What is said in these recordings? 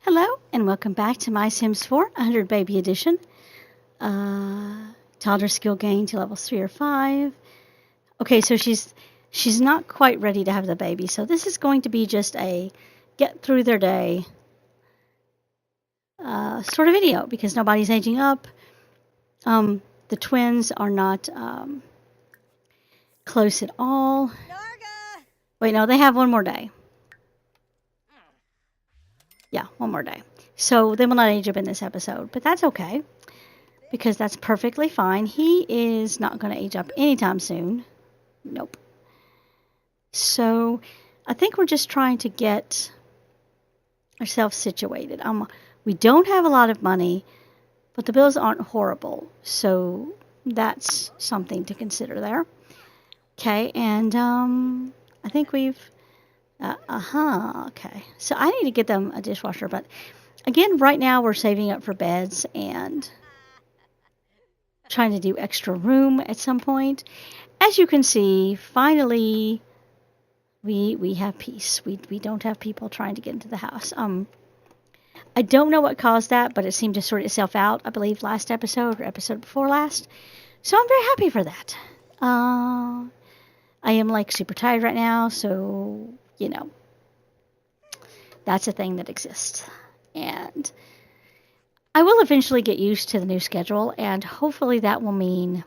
Hello, and welcome back to My Sims 4 100 Baby Edition. Toddler skill gain to levels 3 or 5. Okay, so she's not quite ready to have the baby, so this is going to be just a get through their day sort of video because nobody's aging up. The twins are not close at all. Narga! Wait, no, they have one more day. Yeah, one more day. So they will not age up in this episode, but that's okay because that's perfectly fine. He is not going to age up anytime soon. Nope. So I think we're just trying to get ourselves situated. We don't have a lot of money, but the bills aren't horrible. So that's something to consider there. Okay, and I think we've okay. So I need to get them a dishwasher, but again, right now we're saving up for beds and trying to do extra room at some point. As you can see, finally we have peace. We don't have people trying to get into the house. I don't know what caused that, but it seemed to sort itself out, I believe, last episode or episode before last. So I'm very happy for that. I am like super tired right now, so you know, that's a thing that exists. And I will eventually get used to the new schedule, and hopefully that will mean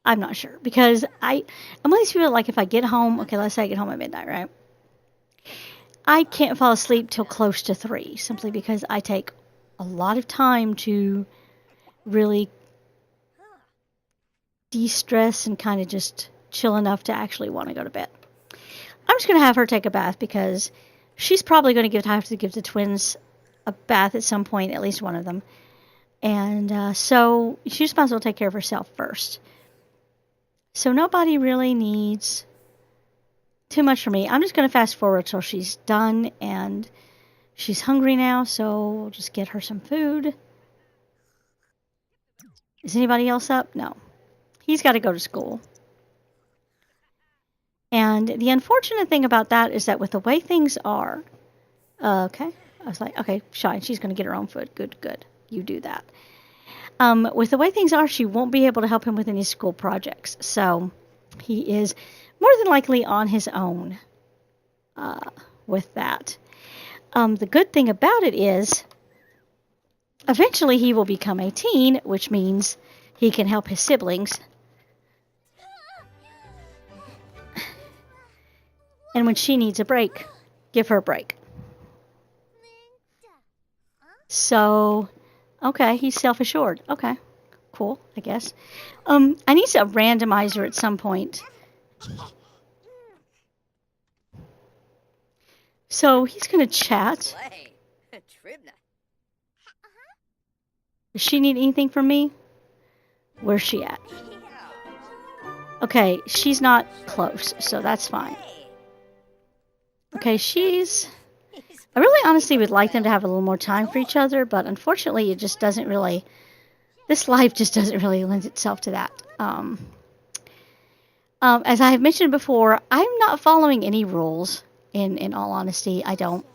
I'm not sure because I'm one of these people like if I get home, okay, let's say I get home at midnight, right? I can't fall asleep till close to 3 simply because I take a lot of time to really de-stress and kind of just chill enough to actually want to go to bed. I'm just going to have her take a bath because she's probably going to have to give the twins a bath at some point, at least one of them. And so she just might as well take care of herself first. So nobody really needs too much from me. I'm just going to fast forward till she's done and she's hungry now, so we'll just get her some food. Is anybody else up? No. He's got to go to school. And the unfortunate thing about that is that with the way things are, okay, I was like, okay, Shine, she's going to get her own food. Good. You do that. With the way things are, she won't be able to help him with any school projects. So he is more than likely on his own with that. The good thing about it is eventually he will become a teen, which means he can help his siblings. And when she needs a break, give her a break. So, okay, he's self-assured. Okay, cool, I guess. I need a randomizer at some point. So he's going to chat. Does she need anything from me? Where's she at? Okay, she's not close, so that's fine. Okay, I really honestly would like them to have a little more time for each other, but unfortunately it just doesn't really, this life just doesn't really lend itself to that. As I have mentioned before, I'm not following any rules, in all honesty. I don't.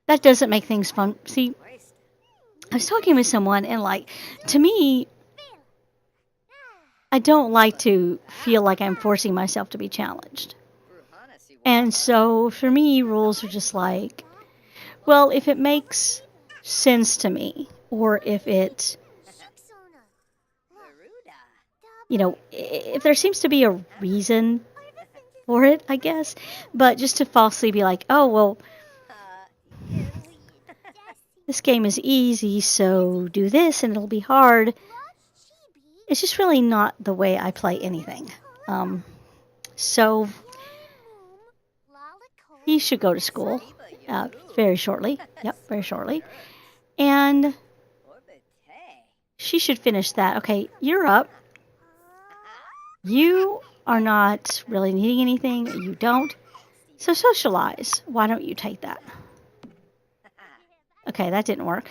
That doesn't make things fun. See, I was talking with someone, and like, to me, I don't like to feel like I'm forcing myself to be challenged. And so for me, rules are just like, well, if it makes sense to me, or if it, if there seems to be a reason for it, I guess. But just to falsely be like, oh, well, this game is easy, so do this and it'll be hard. It's just really not the way I play anything. So he should go to school very shortly. Yep, very shortly. And she should finish that. Okay, you're up. You are not really needing anything. You don't. So socialize. Why don't you take that? Okay, that didn't work.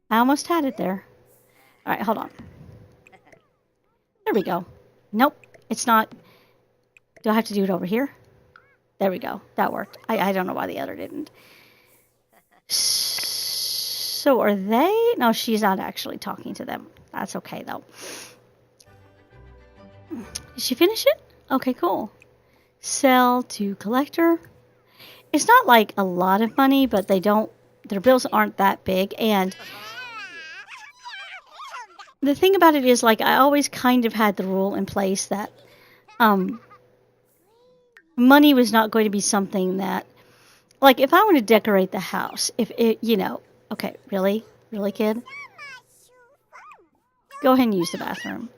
I almost had it there. All right, hold on. There we go. Nope, it's not. Do I have to do it over here? There we go. That worked. I don't know why the other didn't. So are they? No, she's not actually talking to them. That's okay, though. Did she finish it? Okay, cool. Sell to collector. It's not like a lot of money, but their bills aren't that big. And the thing about it is, like, I always kind of had the rule in place that money was not going to be something that, like, if I want to decorate the house, if it, okay, really, kid? Go ahead and use the bathroom.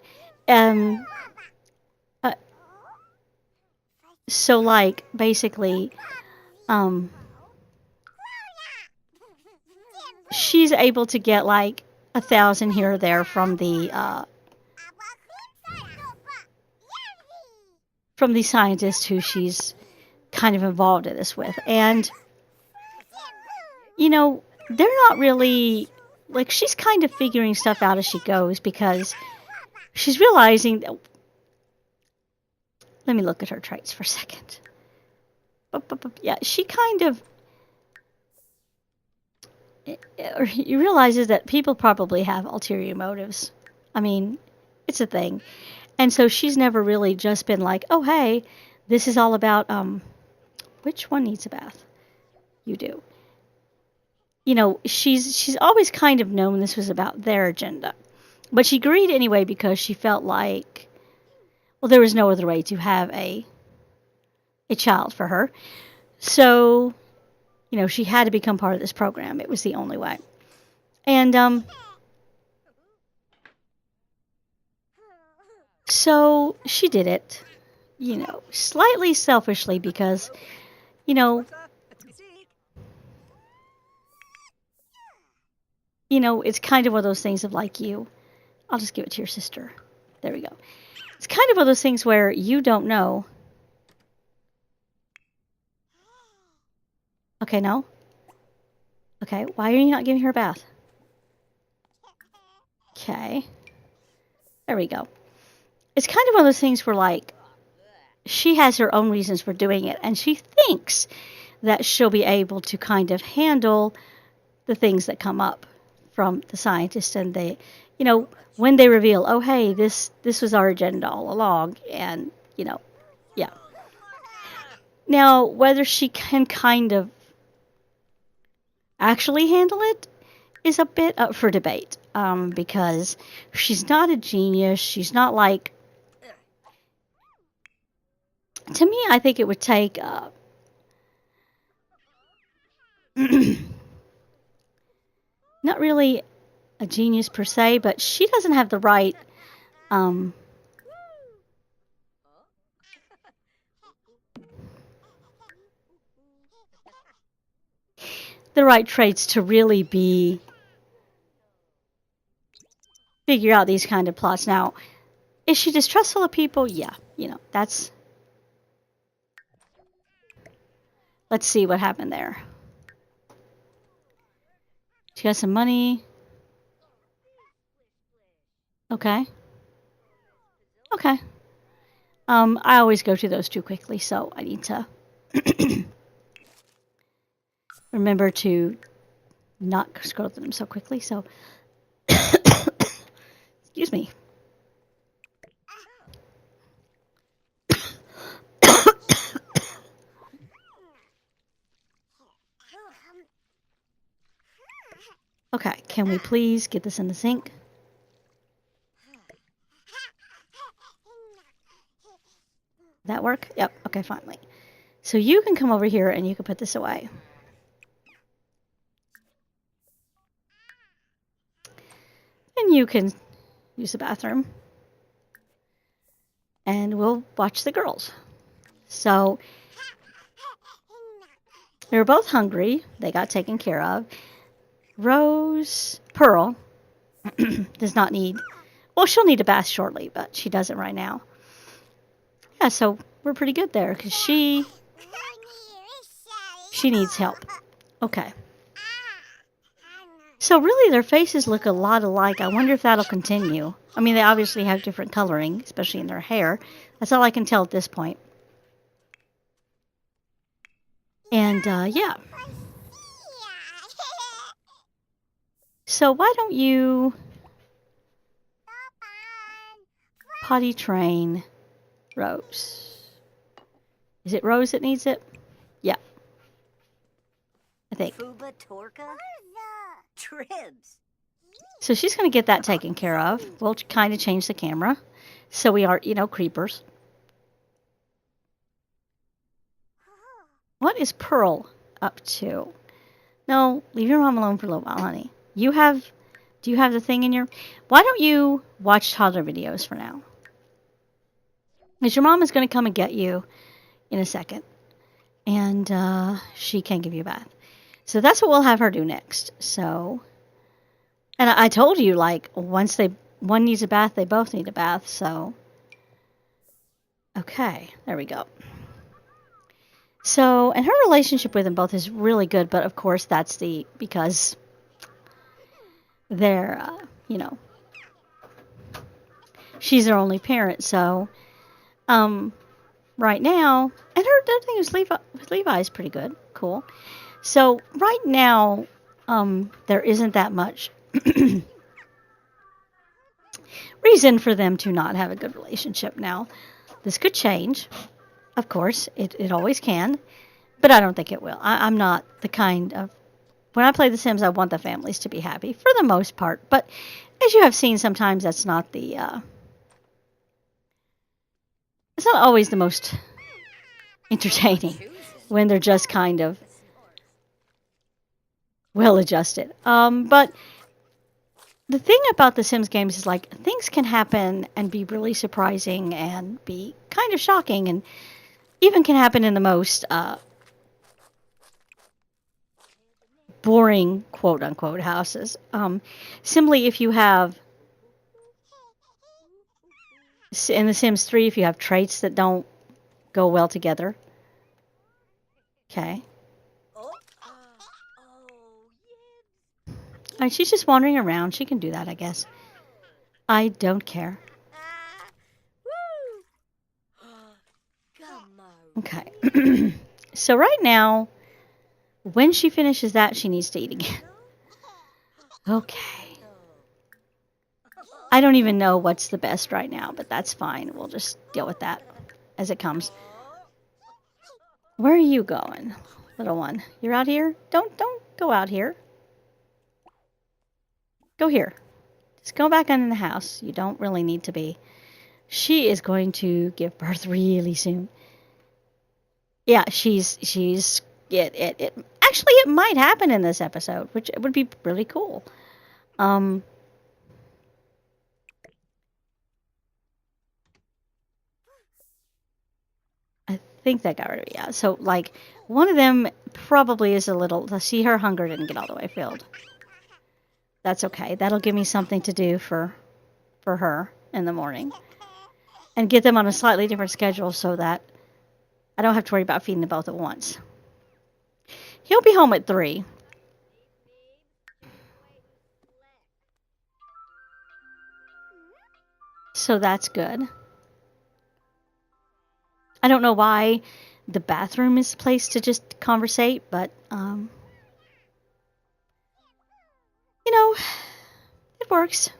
So, like, basically, she's able to get, like, 1,000 here or there from the scientist who she's kind of involved in this with. And, they're not really, like, she's kind of figuring stuff out as she goes because she's realizing that. Let me look at her traits for a second. Yeah, she kind of. You realizes that people probably have ulterior motives. I mean, it's a thing. And so she's never really just been like, oh, hey, this is all about, which one needs a bath? You do. She's always kind of known this was about their agenda. But she agreed anyway because she felt like, well, there was no other way to have a child for her. So, she had to become part of this program. It was the only way. And, so she did it, slightly selfishly because, it's kind of one of those things of like I'll just give it to your sister. There we go. It's kind of one of those things where you don't know. Okay, no? Okay, why are you not giving her a bath? Okay. There we go. It's kind of one of those things where, like, she has her own reasons for doing it, and she thinks that she'll be able to kind of handle the things that come up from the scientists, and they, when they reveal, oh, hey, this was our agenda all along, and, yeah. Now, whether she can kind of actually handle it is a bit up for debate, because she's not a genius. She's not like, to me, I think it would take not really a genius per se, but she doesn't have the right traits to really figure out these kind of plots. Now, is she distrustful of people? Yeah, that's. Let's see what happened there. She got some money. Okay. Okay. I always go to those too quickly, so I need to remember to not scroll through them so quickly. So, excuse me. Okay, can we please get this in the sink? That work? Yep. Okay, finally. So you can come over here and you can put this away. And you can use the bathroom. And we'll watch the girls. So they were both hungry. They got taken care of. Pearl does not need, well, she'll need a bath shortly, but she doesn't right now. Yeah, so we're pretty good there because she needs help. Okay. So really, their faces look a lot alike. I wonder if that'll continue. I mean, they obviously have different coloring, especially in their hair. That's all I can tell at this point. And, yeah. So why don't you potty train Rose? Is it Rose that needs it? Yeah. I think. Fuba Torka? Tribs. So she's going to get that taken care of. We'll kind of change the camera. So we are, creepers. What is Pearl up to? No, leave your mom alone for a little while, honey. Do you have the thing in your... Why don't you watch toddler videos for now? Because your mom is going to come and get you in a second. And she can give you a bath. So that's what we'll have her do next. So... And I told you, like, once one needs a bath, they both need a bath, so... Okay, there we go. So, and her relationship with them both is really good, but of course that's because they're, she's their only parent, so, right now, and her other thing is Levi is pretty good, cool. So, right now, there isn't that much reason for them to not have a good relationship now. This could change. Of course, it always can. But I don't think it will. I'm not the kind of... When I play The Sims, I want the families to be happy, for the most part. But as you have seen, sometimes that's not the... it's not always the most entertaining when they're just kind of well-adjusted. But the thing about the Sims games is, like, things can happen and be really surprising and be kind of shocking, and even can happen in the most boring, quote-unquote, houses. Simply if you have, in The Sims 3, if you have traits that don't go well together. Okay. Alright, she's just wandering around. She can do that, I guess. I don't care. Okay. So right now, when she finishes that, she needs to eat again. Okay. I don't even know what's the best right now, but that's fine. We'll just deal with that as it comes. Where are you going, little one? You're out here? Don't go out here. Go here. Just go back in the house. You don't really need to be. She is going to give birth really soon. Yeah, she's it actually, it might happen in this episode, which would be really cool. I think that got rid of it. Yeah, so, like, one of them probably is a little... See, her hunger didn't get all the way filled. That's okay. That'll give me something to do for her in the morning. And get them on a slightly different schedule so that I don't have to worry about feeding them both at once. He'll be home at 3. So that's good. I don't know why the bathroom is the place to just conversate, but, it works.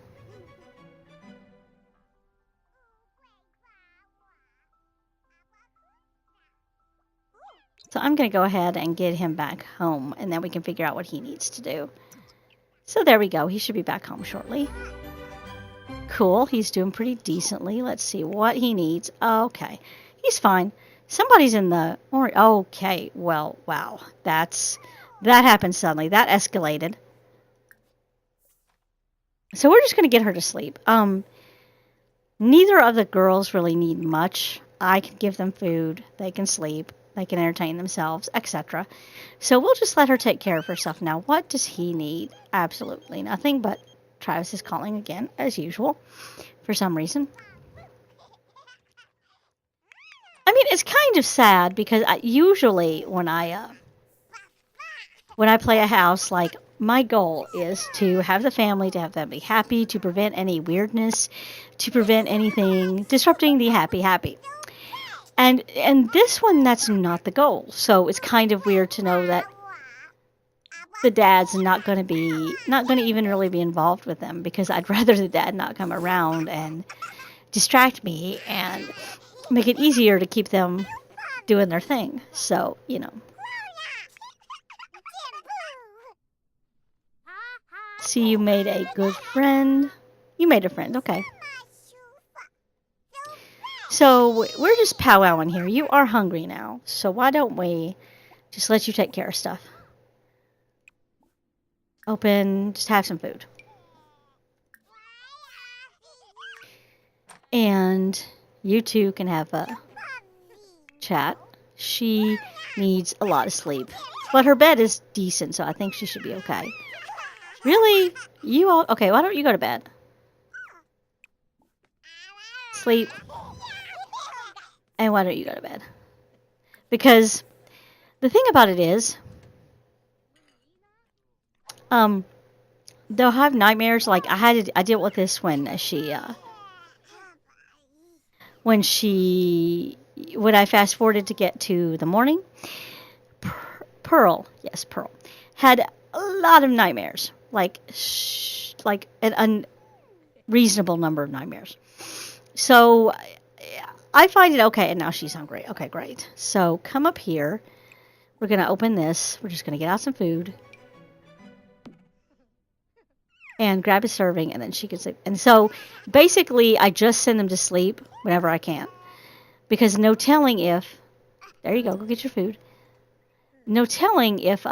So I'm going to go ahead and get him back home, and then we can figure out what he needs to do. So there we go. He should be back home shortly. Cool. He's doing pretty decently. Let's see what he needs. Okay. He's fine. Somebody's in the... Okay. Well, wow. That happened suddenly. That escalated. So we're just going to get her to sleep. Neither of the girls really need much. I can give them food. They can sleep. They can entertain themselves, etc. So we'll just let her take care of herself now. What does he need? Absolutely nothing, but Travis is calling again, as usual, for some reason. I mean, it's kind of sad because usually when I play a house, like, my goal is to have the family, to have them be happy, to prevent any weirdness, to prevent anything disrupting the happy. And this one, that's not the goal. So it's kind of weird to know that the dad's not going to even really be involved with them, because I'd rather the dad not come around and distract me and make it easier to keep them doing their thing. So, see, you made a good friend. You made a friend, okay. So, we're just powwowing here. You are hungry now, so why don't we just let you take care of stuff? Open, just have some food. And you two can have a chat. She needs a lot of sleep, but her bed is decent, so I think she should be okay. Really? You all? Okay, why don't you go to bed? Sleep. And why don't you go to bed? Because the thing about it is, they'll have nightmares. Like I dealt with this when I fast forwarded to get to the morning. Pearl had a lot of nightmares, like an unreasonable number of nightmares. So I find it okay, and now she's hungry. Okay, great. So come up here. We're gonna open this. We're just gonna get out some food and grab a serving, and then she can sleep. And so basically, I just send them to sleep whenever I can, because no telling if. There you go get your food. No telling if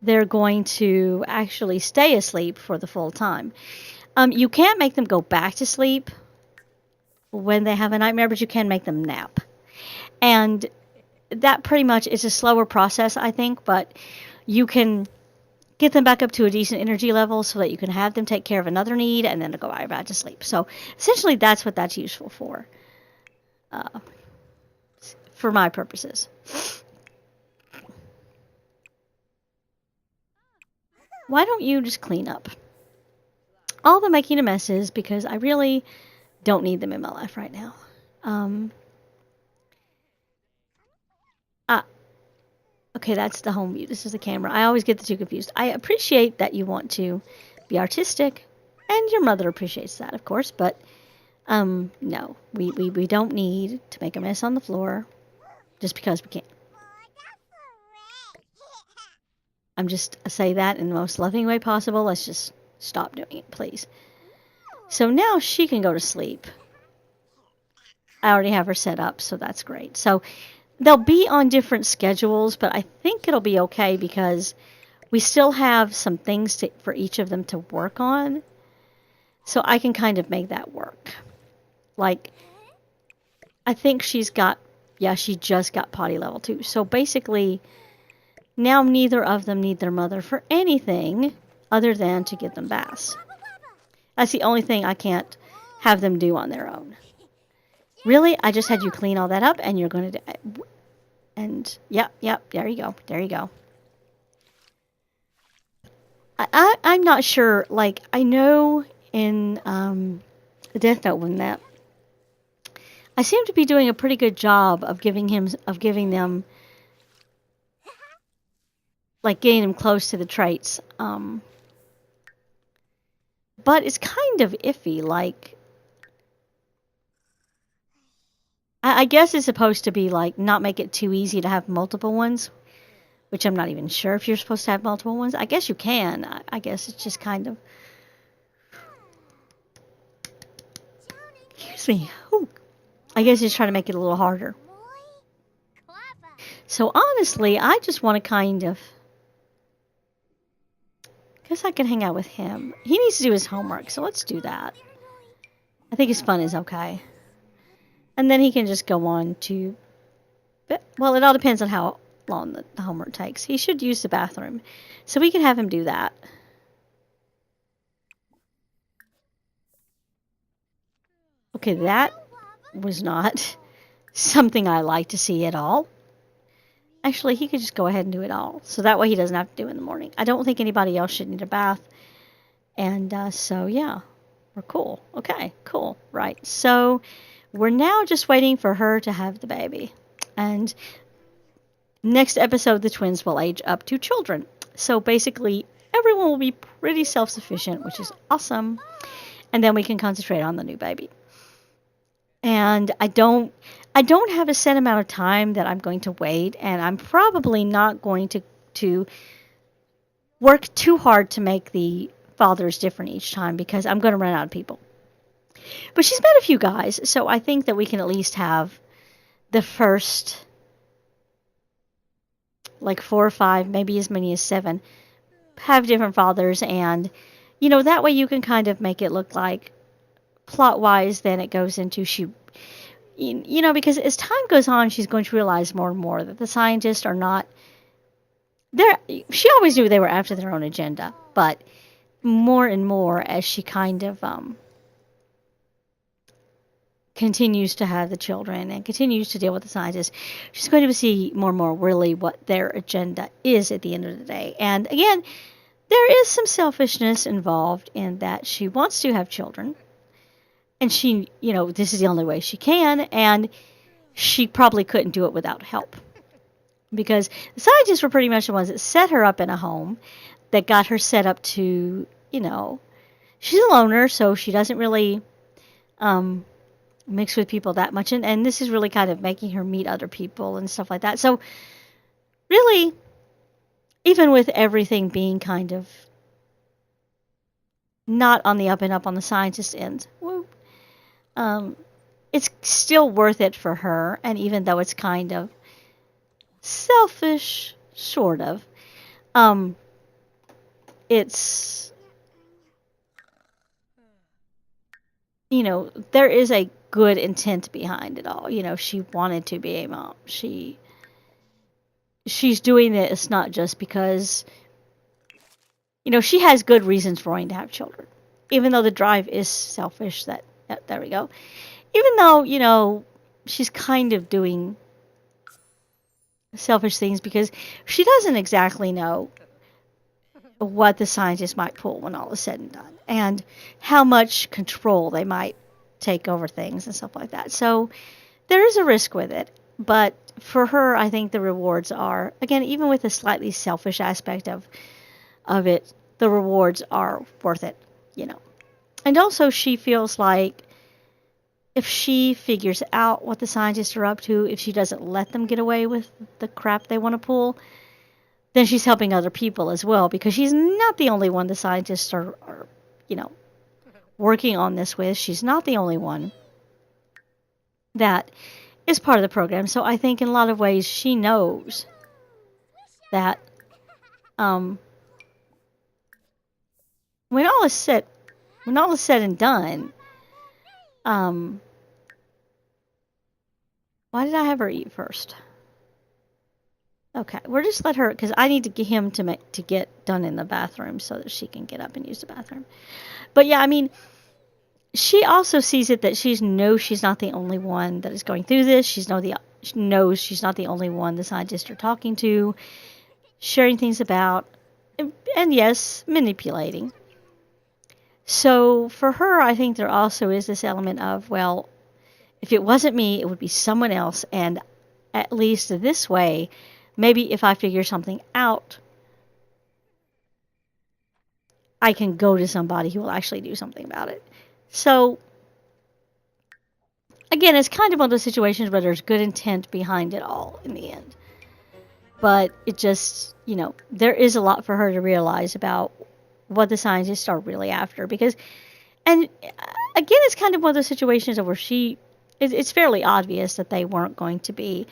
they're going to actually stay asleep for the full time. You can't make them go back to sleep when they have a nightmare, but you can make them nap. And that pretty much is a slower process, I think, but you can get them back up to a decent energy level so that you can have them take care of another need and then go right back to sleep. So essentially that's what that's useful for my purposes. Why don't you just clean up all the making of messes, because I really don't need them in my life right now. Okay, that's the home view. This is the camera. I always get the two confused. I appreciate that you want to be artistic, and your mother appreciates that, of course, but no, we don't need to make a mess on the floor just because we can. I'm just say that in the most loving way possible. Let's just stop doing it, please. So now she can go to sleep. I already have her set up, so that's great. So they'll be on different schedules, but I think it'll be okay because we still have some things for each of them to work on. So I can kind of make that work. Like, I think she just got potty level 2. So basically, now neither of them need their mother for anything other than to give them baths. That's the only thing I can't have them do on their own. Really? I just had you clean all that up, and you're going to do... And, yep, there you go. I'm not sure, like, I know in the Death Note when that... I seem to be doing a pretty good job of giving them, like, getting them close to the traits. But it's kind of iffy, like... I guess it's supposed to be, like, not make it too easy to have multiple ones, which I'm not even sure if you're supposed to have multiple ones. I guess you can. I guess it's just kind of... Excuse me. Ooh. I guess it's trying to make it a little harder. So honestly, I just want to kind of... guess I can hang out with him. He needs to do his homework, so let's do that. I think his fun is okay. And then he can just go on to... Well, it all depends on how long the homework takes. He should use the bathroom. So we can have him do that. Okay, that was not something I like to see at all. Actually, he could just go ahead and do it all. So that way he doesn't have to do it in the morning. I don't think anybody else should need a bath. And so, yeah, we're cool. Okay, cool. Right. So we're now just waiting for her to have the baby. And next episode, the twins will age up to children. So basically, everyone will be pretty self-sufficient, which is awesome. And then we can concentrate on the new baby. And I don't have a set amount of time that I'm going to wait, and I'm probably not going to work too hard to make the fathers different each time because I'm going to run out of people. But she's met a few guys, so I think that we can at least have the first like 4 or 5, maybe as many as 7, have different fathers, and that way you can kind of make it look like plot wise then it goes into because as time goes on she's going to realize more and more that the scientists are not there. She always knew they were after their own agenda, but more and more as she kind of continues to have the children and continues to deal with the scientists, she's going to see more and more really what their agenda is at the end of the day. And again, there is some selfishness involved in that she wants to have children. And she, this is the only way she can, and she probably couldn't do it without help. Because the scientists were pretty much the ones that set her up in a home, that got her set up to, she's a loner, so she doesn't really mix with people that much. And this is really kind of making her meet other people and stuff like that. So, really, even with everything being kind of not on the up and up on the scientist end, it's still worth it for her, and even though it's kind of selfish, sort of, it's, there is a good intent behind it all. She wanted to be a mom. She's doing this not just because, she has good reasons for wanting to have children, even though the drive is selfish. There we go. Even though, she's kind of doing selfish things because she doesn't exactly know what the scientists might pull when all is said and done, and how much control they might take over things and stuff like that. So there is a risk with it, but for her, I think the rewards are, again, even with a slightly selfish aspect of it, the rewards are worth it, And also she feels like if she figures out what the scientists are up to, if she doesn't let them get away with the crap they want to pull, then she's helping other people as well, because she's not the only one the scientists are working on this with. She's not the only one that is part of the program. So I think in a lot of ways she knows that when all is said and done, why did I have her eat first? Okay, we'll just let her, because I need to get him to get done in the bathroom so that she can get up and use the bathroom. But yeah, I mean, she also sees it that she knows she's not the only one that is going through this. She knows she's not the only one the scientists are talking to, sharing things about, and yes, manipulating. So for her, I think there also is this element of, well, if it wasn't me, it would be someone else, and at least this way, maybe if I figure something out, I can go to somebody who will actually do something about it. So, again, it's kind of one of those situations where there's good intent behind it all in the end. But it just, there is a lot for her to realize about what the scientists are really after. Because, and again, it's kind of one of those situations where it's fairly obvious that they weren't going to be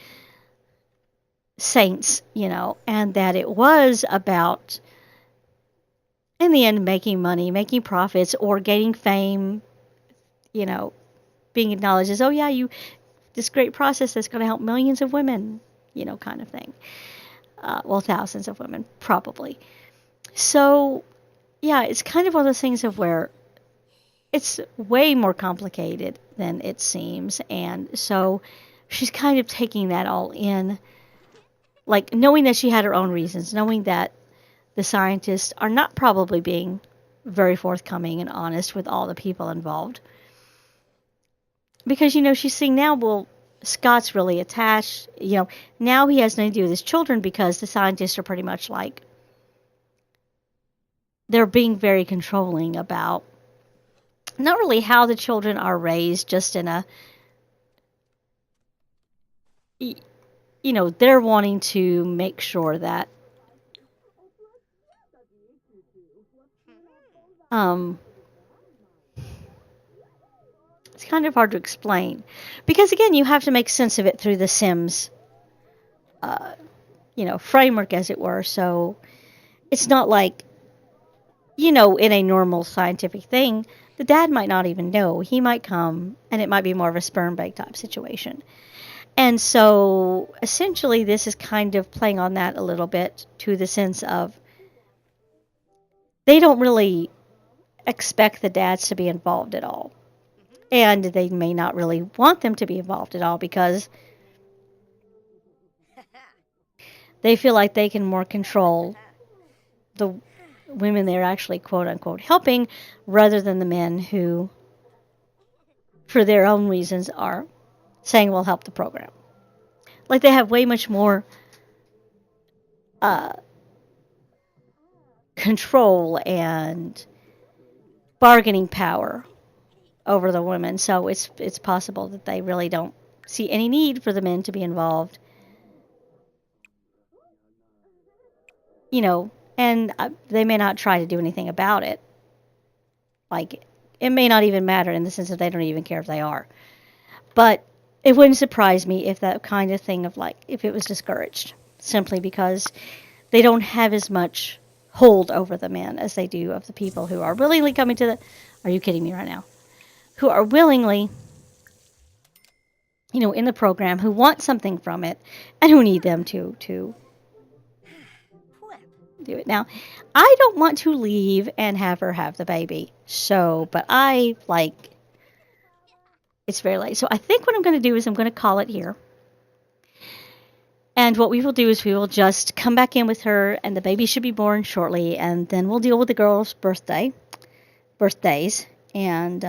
saints, and that it was about, in the end, making money, making profits, or gaining fame, being acknowledged as, oh yeah, this great process that's going to help millions of women, kind of thing. Well, thousands of women, probably. So, yeah, it's kind of one of those things of where it's way more complicated than it seems, and so she's kind of taking that all in like knowing that she had her own reasons, knowing that the scientists are not probably being very forthcoming and honest with all the people involved. Because, she's seeing now, well, Scott's really attached. Now he has nothing to do with his children because the scientists are pretty much like, they're being very controlling about not really how the children are raised, just in a, they're wanting to make sure that, it's kind of hard to explain. Because, again, you have to make sense of it through the Sims, framework, as it were. So it's not like, in a normal scientific thing, the dad might not even know. He might come, and it might be more of a sperm bank type situation. And so, essentially, this is kind of playing on that a little bit, to the sense of they don't really expect the dads to be involved at all. And they may not really want them to be involved at all because they feel like they can more control the women they're actually quote-unquote helping, rather than the men who, for their own reasons, are saying we'll help the program. Like, they have way much more control and bargaining power over the women. So it's possible that they really don't see any need for the men to be involved. And they may not try to do anything about it. Like, it may not even matter, in the sense that they don't even care if they are. But it wouldn't surprise me if that kind of thing of, like, if it was discouraged, simply because they don't have as much hold over the men as they do of the people who are willingly coming to the... Are you kidding me right now? Who are willingly, in the program, who want something from it, and who need them to do it. Now, I don't want to leave and have her have the baby. So, but it's very late. So I think what I'm going to do is I'm going to call it here. And what we will do is we will just come back in with her, and the baby should be born shortly, and then we'll deal with the girl's birthdays. And,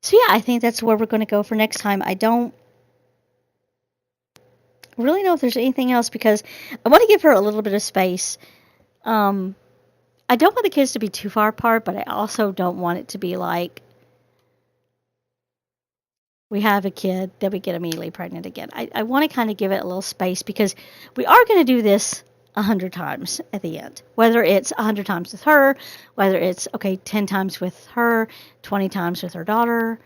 so yeah, I think that's where we're going to go for next time. I don't really know if there's anything else, because I want to give her a little bit of space. I don't want the kids to be too far apart, but I also don't want it to be like we have a kid, then we get immediately pregnant again. I want to kind of give it a little space, because we are going to do this 100 times at the end. Whether it's 100 times with her, whether it's, 10 times with her, 20 times with her daughter,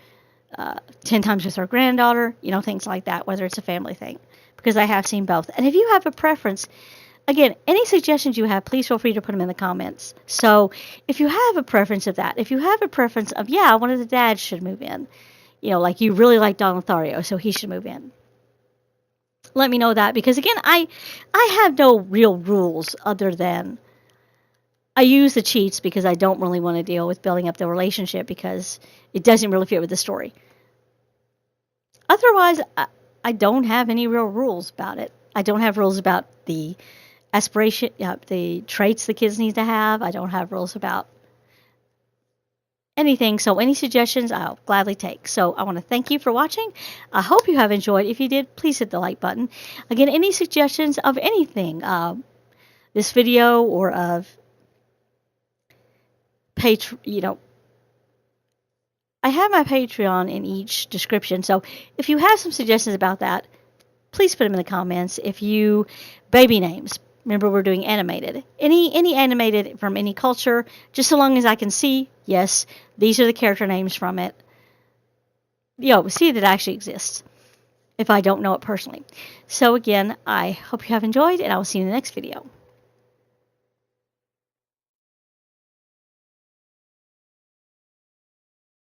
10 times with her granddaughter, things like that, whether it's a family thing. Because I have seen both. And if you have a preference, again, any suggestions you have, please feel free to put them in the comments. So if you have a preference of that, if you have a preference of, one of the dads should move in, like you really like Don Lothario, so he should move in, let me know that. Because again, I have no real rules other than I use the cheats because I don't really want to deal with building up the relationship, because it doesn't really fit with the story. Otherwise, I don't have any real rules about it. I don't have rules about the aspiration, the traits the kids need to have. I don't have rules about anything. So any suggestions, I'll gladly take. So I want to thank you for watching. I hope you have enjoyed. If you did, please hit the like button. Again, any suggestions of anything, this video or of I have my Patreon in each description, so if you have some suggestions about that, please put them in the comments. If you, baby names, remember we're doing animated. Any animated from any culture, just so long as I can see, yes, these are the character names from it. See that it actually exists, if I don't know it personally. So again, I hope you have enjoyed, and I will see you in the next video.